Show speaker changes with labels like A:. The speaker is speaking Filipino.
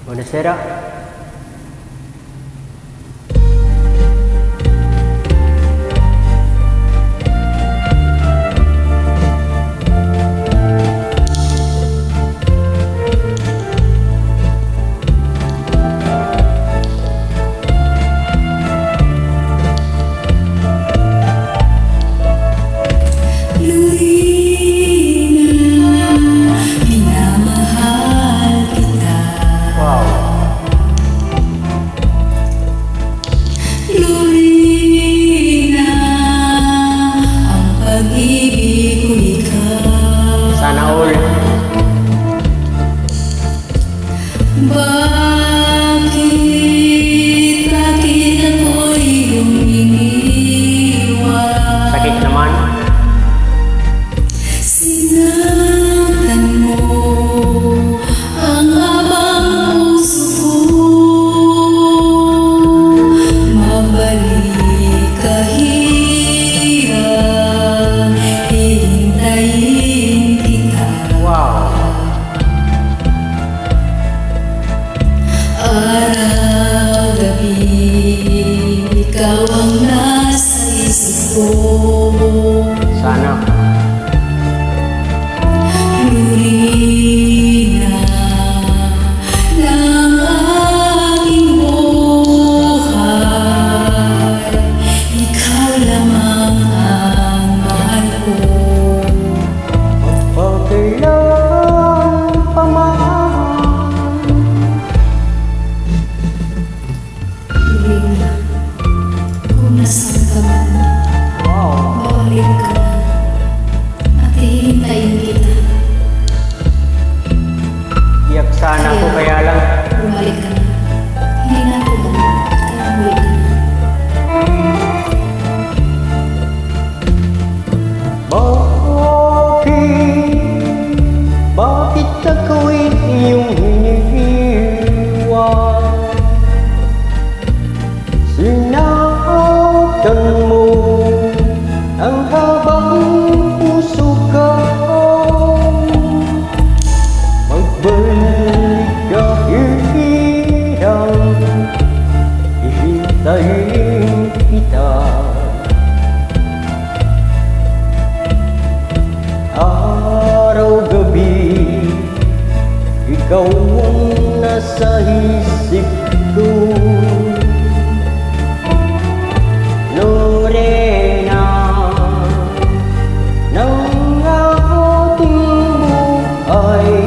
A: Buonasera. Sana all.
B: Bakit ako'y iniwan?
A: Sakit naman.
B: Sinaktan mo ang abang puso ko. Mabalik kahirap, hihintayin kita.
A: Wow.
B: Araw-gabi, ikaw ang nasa isip ko.
A: Sana.
B: Lurina ng aking buhay, ikaw lamang ang mahal ko.
A: Pagkailan pa man.
B: Lurina, kung nasaan ka man,
A: Wow.
B: babalik ka na at hihintayin kita.
A: Iyak sana ako kaya lang.
B: Bumalik ka na. Hindi na ako ganun. Kaya bumalik ka na.
A: Bakit ako'y iyong hinihiwan? Sinaktan mo ang habang puso ko. Magbalik kahirap, hihintayin kita. Araw-gabi, ikaw ang nasa isip ko. Lorena ng ating buhay,